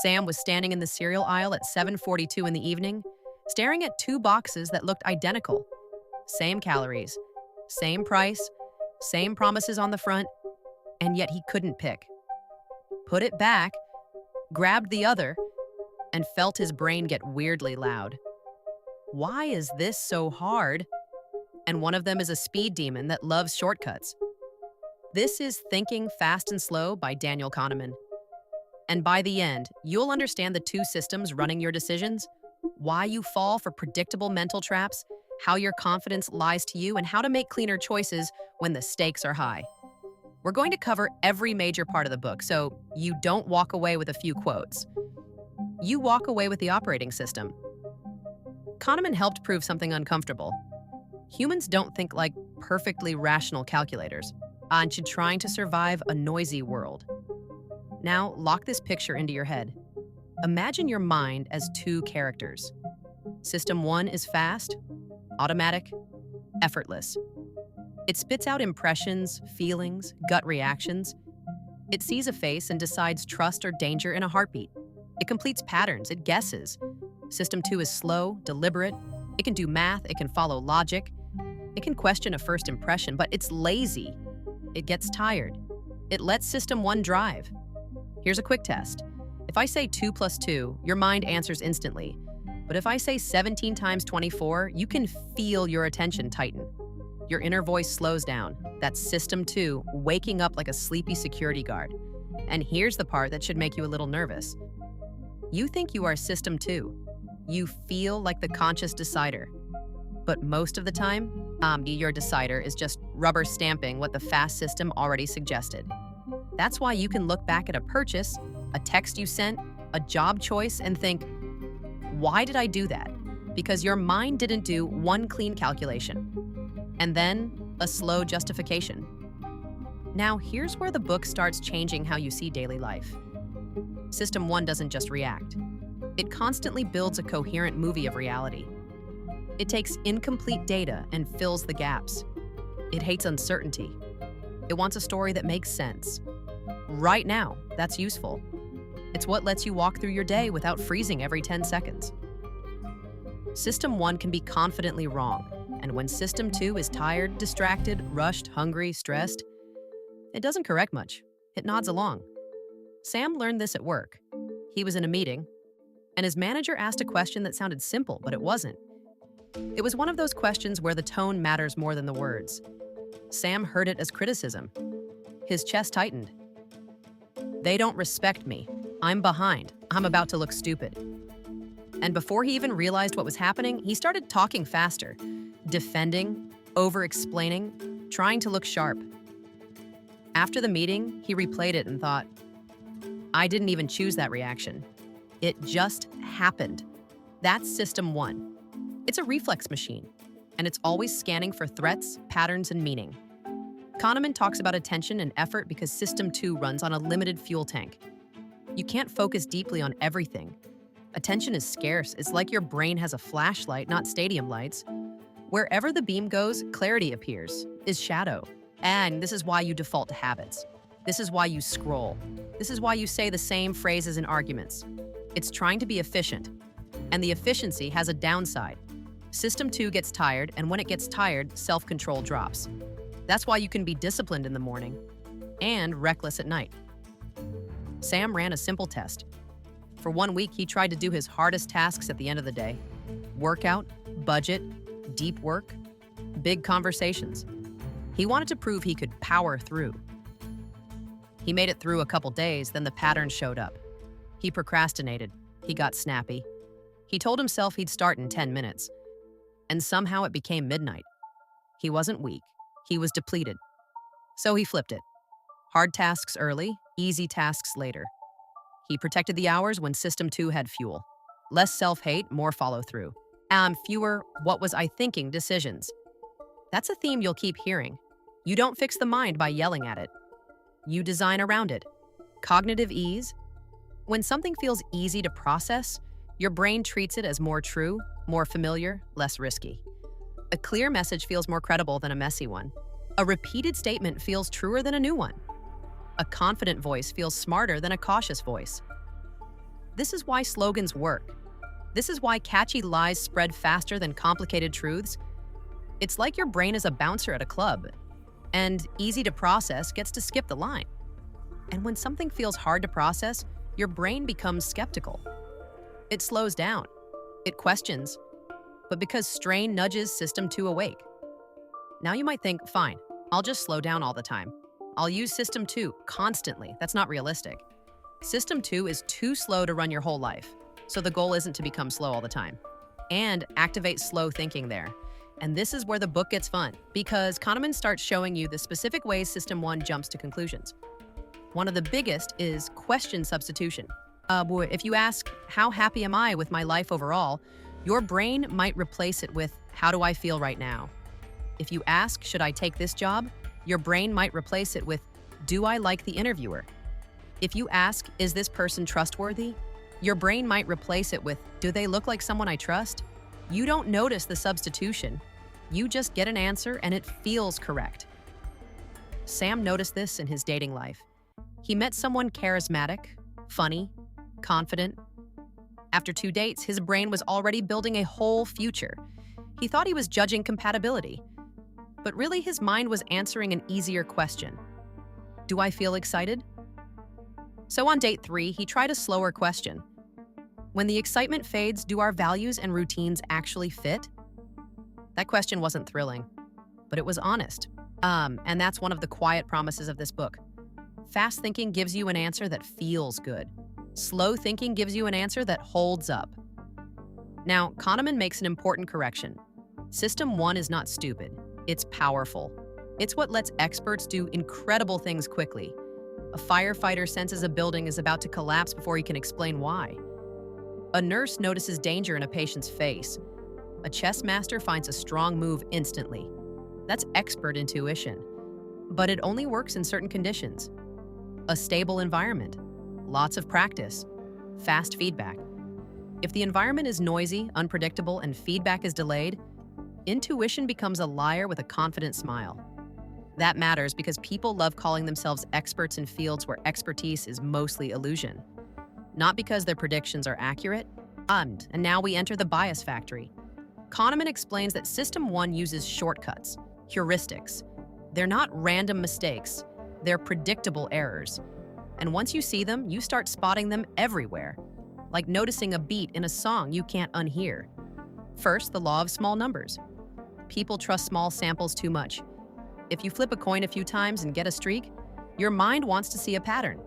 Sam was standing in the cereal aisle at 7:42 in the evening, staring at two boxes that looked identical. Same calories, same price, same promises on the front, and yet he couldn't pick. Put it back, grabbed the other, and felt his brain get weirdly loud. Why is this so hard? And one of them is a speed demon that loves shortcuts. This is Thinking Fast and Slow by Daniel Kahneman. And by the end, you'll understand the two systems running your decisions, why you fall for predictable mental traps, how your confidence lies to you, and how to make cleaner choices when the stakes are high. We're going to cover every major part of the book, so you don't walk away with a few quotes. You walk away with the operating system. Kahneman helped prove something uncomfortable. Humans don't think like perfectly rational calculators, aren't you trying to survive a noisy world? Now, lock this picture into your head. Imagine your mind as two characters. System 1 is fast, automatic, effortless. It spits out impressions, feelings, gut reactions. It sees a face and decides trust or danger in a heartbeat. It completes patterns, it guesses. System 2 is slow, deliberate. It can do math, it can follow logic. It can question a first impression, but it's lazy. It gets tired. It lets System 1 drive. Here's a quick test. If I say 2 plus 2, your mind answers instantly. But if I say 17 times 24, you can feel your attention tighten. Your inner voice slows down. That's System 2 waking up like a sleepy security guard. And here's the part that should make you a little nervous. You think you are System 2. You feel like the conscious decider. But most of the time, your decider is just rubber stamping what the fast system already suggested. That's why you can look back at a purchase, a text you sent, a job choice, and think, why did I do that? Because your mind didn't do one clean calculation. And then a slow justification. Now, here's where the book starts changing how you see daily life. System 1 doesn't just react. It constantly builds a coherent movie of reality. It takes incomplete data and fills the gaps. It hates uncertainty. It wants a story that makes sense. Right now, that's useful. It's what lets you walk through your day without freezing every 10 seconds. System 1 can be confidently wrong, and when System 2 is tired, distracted, rushed, hungry, stressed, it doesn't correct much. It nods along. Sam learned this at work. He was in a meeting, and his manager asked a question that sounded simple, but it wasn't. It was one of those questions where the tone matters more than the words. Sam heard it as criticism. His chest tightened. They don't respect me. I'm behind. I'm about to look stupid. And before he even realized what was happening, he started talking faster, defending, over-explaining, trying to look sharp. After the meeting, he replayed it and thought, I didn't even choose that reaction. It just happened. That's System 1. It's a reflex machine, and it's always scanning for threats, patterns, and meaning. Kahneman talks about attention and effort because System 2 runs on a limited fuel tank. You can't focus deeply on everything. Attention is scarce. It's like your brain has a flashlight, not stadium lights. Wherever the beam goes, clarity appears, is shadow. And this is why you default to habits. This is why you scroll. This is why you say the same phrases in arguments. It's trying to be efficient. And the efficiency has a downside. System 2 gets tired, and when it gets tired, self-control drops. That's why you can be disciplined in the morning and reckless at night. Sam ran a simple test. For 1 week, he tried to do his hardest tasks at the end of the day. Workout, budget, deep work, big conversations. He wanted to prove he could power through. He made it through a couple days, then the pattern showed up. He procrastinated. He got snappy. He told himself he'd start in 10 minutes. And somehow it became midnight. He wasn't weak. He was depleted. So he flipped it. Hard tasks early, easy tasks later. He protected the hours when System 2 had fuel. Less self-hate, more follow-through. Fewer what was I thinking decisions. That's a theme you'll keep hearing. You don't fix the mind by yelling at it. You design around it. Cognitive ease. When something feels easy to process, your brain treats it as more true, more familiar, less risky. A clear message feels more credible than a messy one. A repeated statement feels truer than a new one. A confident voice feels smarter than a cautious voice. This is why slogans work. This is why catchy lies spread faster than complicated truths. It's like your brain is a bouncer at a club, and easy to process gets to skip the line. And when something feels hard to process, your brain becomes skeptical. It slows down. It questions. But because strain nudges System 2 awake. Now you might think, fine, I'll just slow down all the time. I'll use System 2 constantly. That's not realistic. System 2 is too slow to run your whole life. So the goal isn't to become slow all the time. And activate slow thinking there. And this is where the book gets fun, because Kahneman starts showing you the specific ways System 1 jumps to conclusions. One of the biggest is question substitution. If you ask, how happy am I with my life overall, your brain might replace it with, how do I feel right now? If you ask, should I take this job? Your brain might replace it with, do I like the interviewer? If you ask, is this person trustworthy? Your brain might replace it with, do they look like someone I trust? You don't notice the substitution. You just get an answer and it feels correct. Sam noticed this in his dating life. He met someone charismatic, funny, confident. After 2 dates, his brain was already building a whole future. He thought he was judging compatibility. But really, his mind was answering an easier question. Do I feel excited? So on date 3, he tried a slower question. When the excitement fades, do our values and routines actually fit? That question wasn't thrilling, but it was honest. And that's one of the quiet promises of this book. Fast thinking gives you an answer that feels good. Slow thinking gives you an answer that holds up. Now, Kahneman makes an important correction. System 1 is not stupid. It's powerful. It's what lets experts do incredible things quickly. A firefighter senses a building is about to collapse before he can explain why. A nurse notices danger in a patient's face. A chess master finds a strong move instantly. That's expert intuition. But it only works in certain conditions. A stable environment, lots of practice, fast feedback. If the environment is noisy, unpredictable, and feedback is delayed, intuition becomes a liar with a confident smile. That matters because people love calling themselves experts in fields where expertise is mostly illusion. Not because their predictions are accurate. And now we enter the bias factory. Kahneman explains that System 1 uses shortcuts, heuristics. They're not random mistakes. They're predictable errors. And once you see them, you start spotting them everywhere, like noticing a beat in a song you can't unhear. First, the law of small numbers. People trust small samples too much. If you flip a coin a few times and get a streak, your mind wants to see a pattern.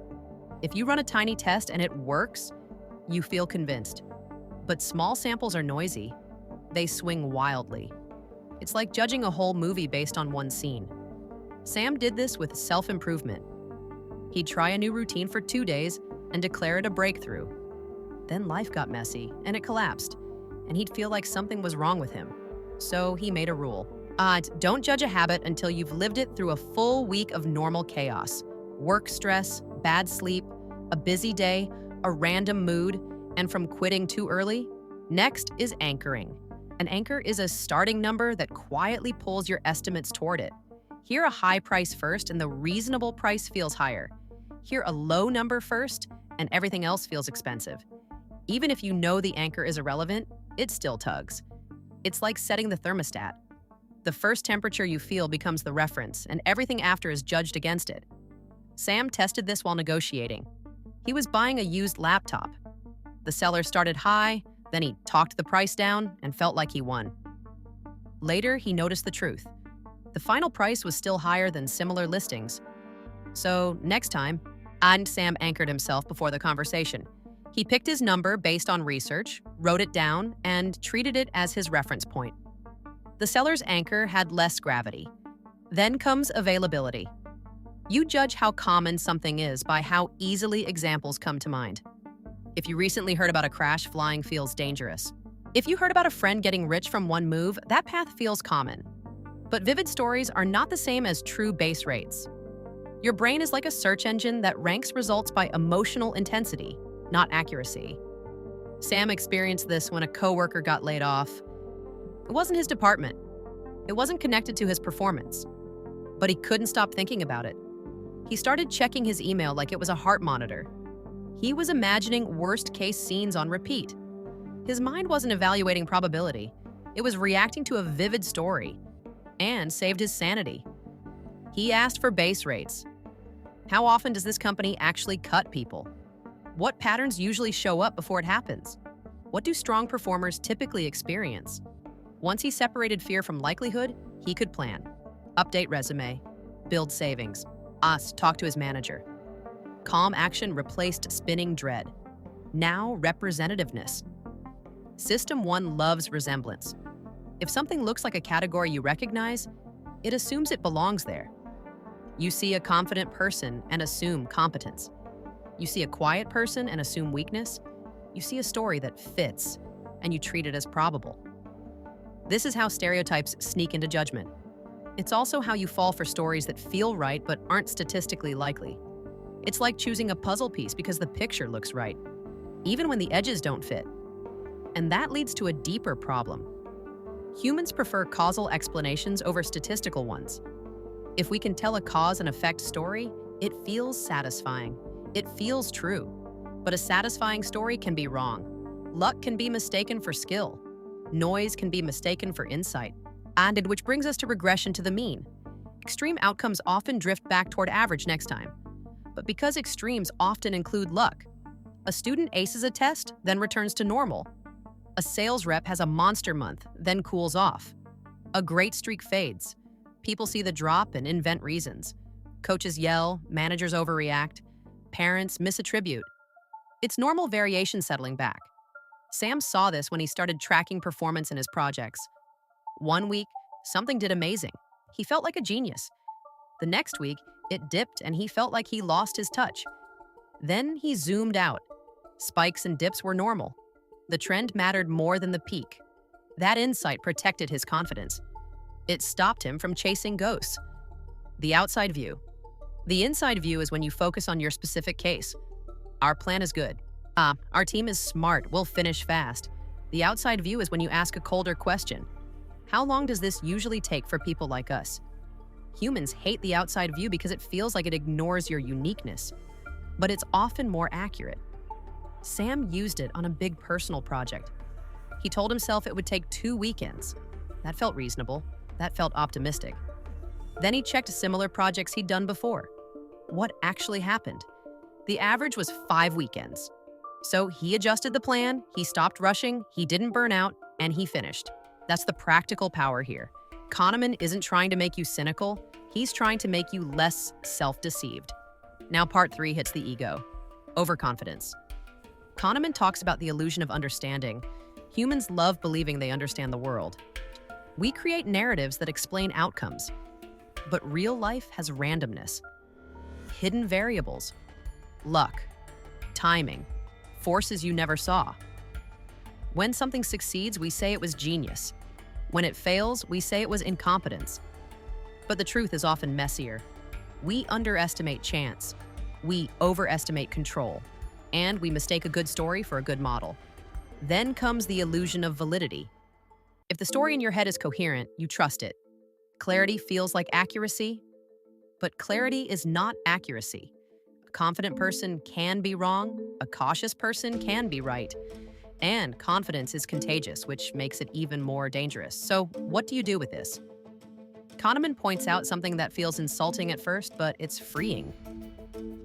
If you run a tiny test and it works, you feel convinced. But small samples are noisy. They swing wildly. It's like judging a whole movie based on one scene. Sam did this with self-improvement. He'd try a new routine for 2 days and declare it a breakthrough. Then life got messy and it collapsed, and he'd feel like something was wrong with him. So he made a rule. Don't judge a habit until you've lived it through a full week of normal chaos. Work stress, bad sleep, a busy day, a random mood, and from quitting too early. Next is anchoring. An anchor is a starting number that quietly pulls your estimates toward it. Hear a high price first and the reasonable price feels higher. Hear a low number first and everything else feels expensive. Even if you know the anchor is irrelevant, it still tugs. It's like setting the thermostat. The first temperature you feel becomes the reference, and everything after is judged against it. Sam tested this while negotiating. He was buying a used laptop. The seller started high, then he talked the price down and felt like he won. Later, he noticed the truth. The final price was still higher than similar listings. So next time, Sam anchored himself before the conversation. He picked his number based on research, wrote it down, and treated it as his reference point. The seller's anchor had less gravity. Then comes availability. You judge how common something is by how easily examples come to mind. If you recently heard about a crash, flying feels dangerous. If you heard about a friend getting rich from one move, that path feels common. But vivid stories are not the same as true base rates. Your brain is like a search engine that ranks results by emotional intensity, not accuracy. Sam experienced this when a coworker got laid off. It wasn't his department. It wasn't connected to his performance. But he couldn't stop thinking about it. He started checking his email like it was a heart monitor. He was imagining worst-case scenes on repeat. His mind wasn't evaluating probability. It was reacting to a vivid story and saved his sanity. He asked for base rates. How often does this company actually cut people? What patterns usually show up before it happens? What do strong performers typically experience? Once he separated fear from likelihood, he could plan. Update resume, build savings, talk to his manager. Calm action replaced spinning dread. Now representativeness. System 1 loves resemblance. If something looks like a category you recognize, it assumes it belongs there. You see a confident person and assume competence. You see a quiet person and assume weakness. You see a story that fits, and you treat it as probable. This is how stereotypes sneak into judgment. It's also how you fall for stories that feel right but aren't statistically likely. It's like choosing a puzzle piece because the picture looks right, even when the edges don't fit. And that leads to a deeper problem. Humans prefer causal explanations over statistical ones. If we can tell a cause and effect story, it feels satisfying. It feels true. But a satisfying story can be wrong. Luck can be mistaken for skill. Noise can be mistaken for insight. And which brings us to regression to the mean. Extreme outcomes often drift back toward average next time. But because extremes often include luck, a student aces a test, then returns to normal. A sales rep has a monster month, then cools off. A great streak fades. People see the drop and invent reasons. Coaches yell, managers overreact, parents misattribute. It's normal variation settling back. Sam saw this when he started tracking performance in his projects. One week, something did amazing. He felt like a genius. The next week, it dipped and he felt like he lost his touch. Then he zoomed out. Spikes and dips were normal. The trend mattered more than the peak. That insight protected his confidence. It stopped him from chasing ghosts. The outside view. The inside view is when you focus on your specific case. Our plan is good. Our team is smart. We'll finish fast. The outside view is when you ask a colder question. How long does this usually take for people like us? Humans hate the outside view because it feels like it ignores your uniqueness. But it's often more accurate. Sam used it on a big personal project. He told himself it would take 2 weekends. That felt reasonable. That felt optimistic. Then he checked similar projects he'd done before. What actually happened? The average was 5 weekends. So he adjusted the plan, he stopped rushing, he didn't burn out, and he finished. That's the practical power here. Kahneman isn't trying to make you cynical, he's trying to make you less self-deceived. Now part 3 hits the ego. Overconfidence. Kahneman talks about the illusion of understanding. Humans love believing they understand the world. We create narratives that explain outcomes. But real life has randomness. Hidden variables. Luck. Timing. Forces you never saw. When something succeeds, we say it was genius. When it fails, we say it was incompetence. But the truth is often messier. We underestimate chance. We overestimate control. And we mistake a good story for a good model. Then comes the illusion of validity. If the story in your head is coherent, you trust it. Clarity feels like accuracy, but clarity is not accuracy. A confident person can be wrong, a cautious person can be right. And confidence is contagious, which makes it even more dangerous. So what do you do with this? Kahneman points out something that feels insulting at first, but it's freeing.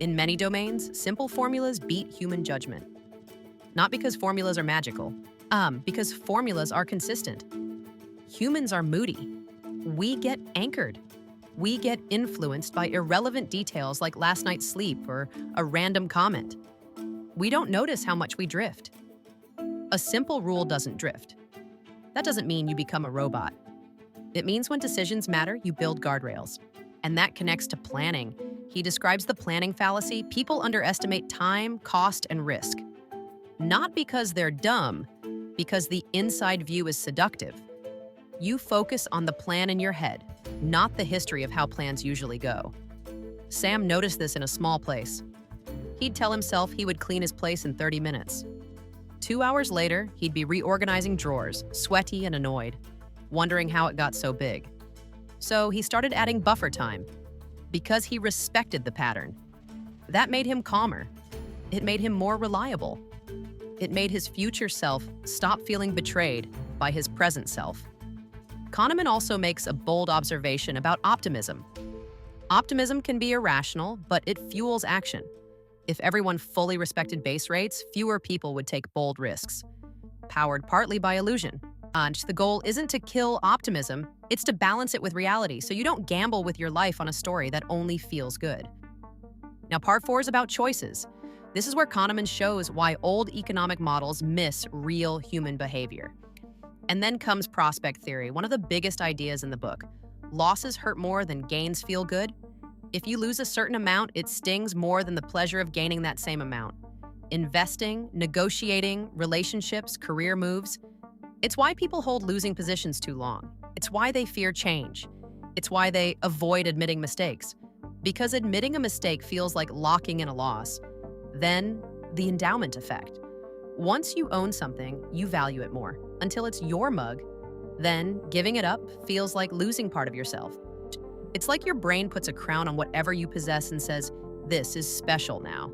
In many domains, simple formulas beat human judgment. Not because formulas are magical, because formulas are consistent. Humans are moody. We get anchored. We get influenced by irrelevant details like last night's sleep or a random comment. We don't notice how much we drift. A simple rule doesn't drift. That doesn't mean you become a robot. It means when decisions matter, you build guardrails. And that connects to planning. He describes the planning fallacy. People underestimate time, cost, and risk. Not because they're dumb, because the inside view is seductive. You focus on the plan in your head, not the history of how plans usually go. Sam noticed this in a small place. He'd tell himself he would clean his place in 30 minutes. 2 hours later, he'd be reorganizing drawers, sweaty and annoyed, wondering how it got so big. So he started adding buffer time, because he respected the pattern. That made him calmer. It made him more reliable. It made his future self stop feeling betrayed by his present self. Kahneman also makes a bold observation about optimism. Optimism can be irrational, but it fuels action. If everyone fully respected base rates, fewer people would take bold risks. Powered partly by illusion. The goal isn't to kill optimism, it's to balance it with reality so you don't gamble with your life on a story that only feels good. Now, part 4 is about choices. This is where Kahneman shows why old economic models miss real human behavior. And then comes prospect theory, one of the biggest ideas in the book. Losses hurt more than gains feel good. If you lose a certain amount, it stings more than the pleasure of gaining that same amount. Investing, negotiating, relationships, career moves. It's why people hold losing positions too long. It's why they fear change. It's why they avoid admitting mistakes. Because admitting a mistake feels like locking in a loss. Then, the endowment effect. Once you own something, you value it more, until it's your mug. Then, giving it up feels like losing part of yourself. It's like your brain puts a crown on whatever you possess and says, "This is special now."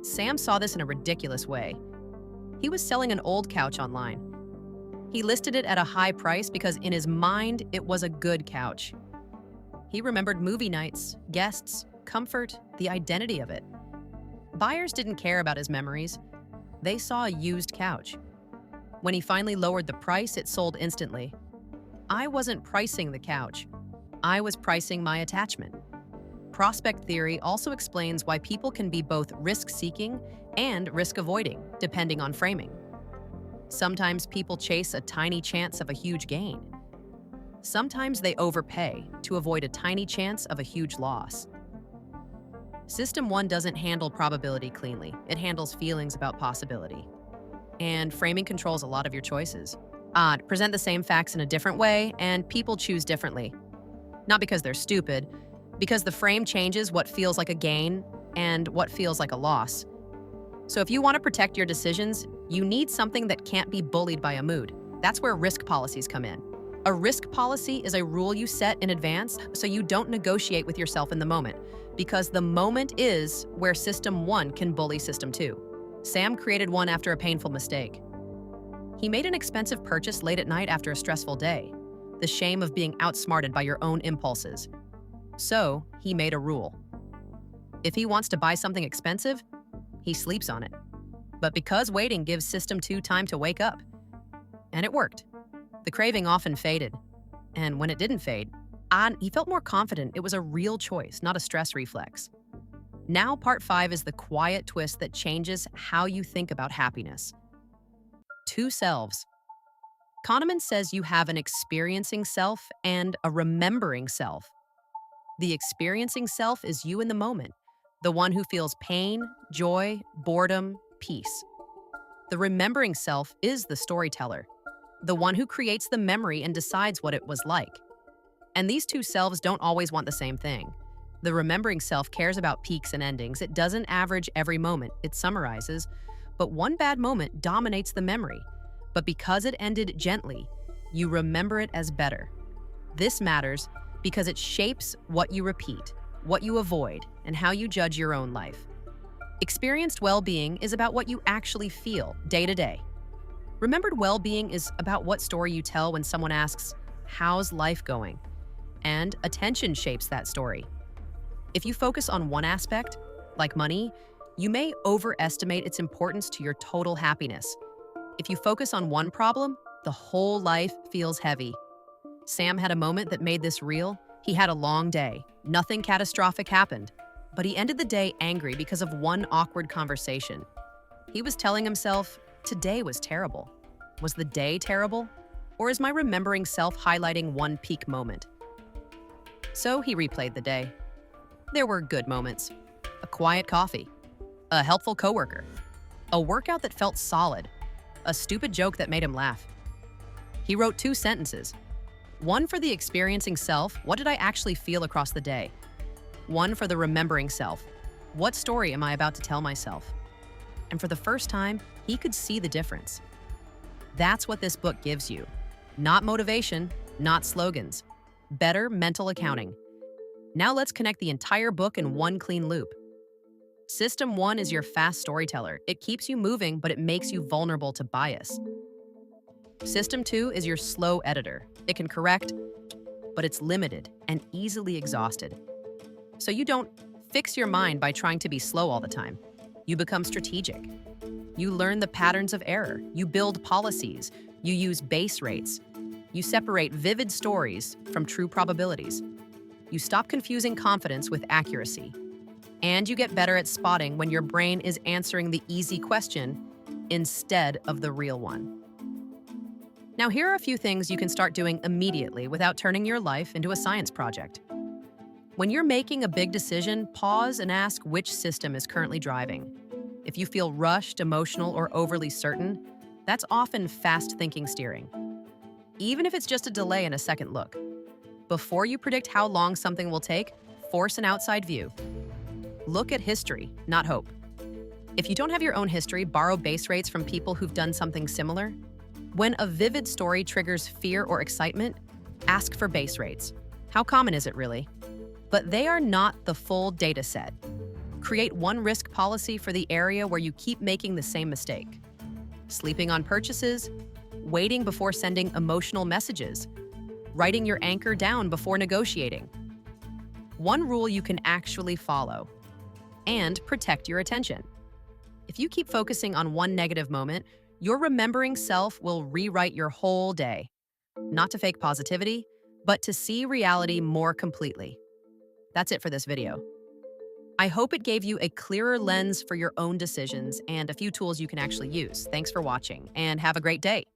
Sam saw this in a ridiculous way. He was selling an old couch online. He listed it at a high price because in his mind, it was a good couch. He remembered movie nights, guests, comfort, the identity of it. Buyers didn't care about his memories. They saw a used couch. When he finally lowered the price, it sold instantly. I wasn't pricing the couch. I was pricing my attachment. Prospect theory also explains why people can be both risk-seeking and risk-avoiding, depending on framing. Sometimes people chase a tiny chance of a huge gain. Sometimes they overpay to avoid a tiny chance of a huge loss. System 1 doesn't handle probability cleanly. It handles feelings about possibility. And framing controls a lot of your choices. Present the same facts in a different way, and people choose differently. Not because they're stupid, because the frame changes what feels like a gain and what feels like a loss. So if you want to protect your decisions, you need something that can't be bullied by a mood. That's where risk policies come in. A risk policy is a rule you set in advance so you don't negotiate with yourself in the moment, because the moment is where System 1 can bully System 2. Sam created one after a painful mistake. He made an expensive purchase late at night after a stressful day, the shame of being outsmarted by your own impulses. So, he made a rule. If he wants to buy something expensive, he sleeps on it. But because waiting gives System 2 time to wake up. And it worked. The craving often faded. And when it didn't fade, he felt more confident it was a real choice, not a stress reflex. Now, part 5 is the quiet twist that changes how you think about happiness. Two selves. Kahneman says you have an experiencing self and a remembering self. The experiencing self is you in the moment, the one who feels pain, joy, boredom, peace. The remembering self is the storyteller, the one who creates the memory and decides what it was like. And these two selves don't always want the same thing. The remembering self cares about peaks and endings. It doesn't average every moment, it summarizes. But one bad moment dominates the memory. But because it ended gently, you remember it as better. This matters because it shapes what you repeat, what you avoid, and how you judge your own life. Experienced well-being is about what you actually feel day to day. Remembered well-being is about what story you tell when someone asks, "How's life going?" And attention shapes that story. If you focus on one aspect, like money, you may overestimate its importance to your total happiness. If you focus on one problem, the whole life feels heavy. Sam had a moment that made this real. He had a long day. Nothing catastrophic happened. But he ended the day angry because of one awkward conversation. He was telling himself, today was terrible. Was the day terrible? Or is my remembering self highlighting one peak moment? So he replayed the day. There were good moments. A quiet coffee. A helpful coworker. A workout that felt solid. A stupid joke that made him laugh. He wrote 2 sentences. One for the experiencing self, what did I actually feel across the day? One for the remembering self, what story am I about to tell myself? And for the first time, he could see the difference. That's what this book gives you. Not motivation, not slogans. Better mental accounting. Now let's connect the entire book in one clean loop. System 1 is your fast storyteller. It keeps you moving, but it makes you vulnerable to bias. System 2 is your slow editor. It can correct, but it's limited and easily exhausted. So you don't fix your mind by trying to be slow all the time. You become strategic. You learn the patterns of error. You build policies. You use base rates. You separate vivid stories from true probabilities. You stop confusing confidence with accuracy. And you get better at spotting when your brain is answering the easy question instead of the real one. Now, here are a few things you can start doing immediately without turning your life into a science project. When you're making a big decision, pause and ask which system is currently driving. If you feel rushed, emotional, or overly certain, that's often fast-thinking steering. Even if it's just a delay in a second look. Before you predict how long something will take, force an outside view. Look at history, not hope. If you don't have your own history, borrow base rates from people who've done something similar. When a vivid story triggers fear or excitement, ask for base rates. How common is it really? But they are not the full data set. Create one risk policy for the area where you keep making the same mistake. Sleeping on purchases, waiting before sending emotional messages, writing your anchor down before negotiating. One rule you can actually follow, and protect your attention. If you keep focusing on one negative moment, your remembering self will rewrite your whole day. Not to fake positivity, but to see reality more completely. That's it for this video. I hope it gave you a clearer lens for your own decisions and a few tools you can actually use. Thanks for watching, and have a great day.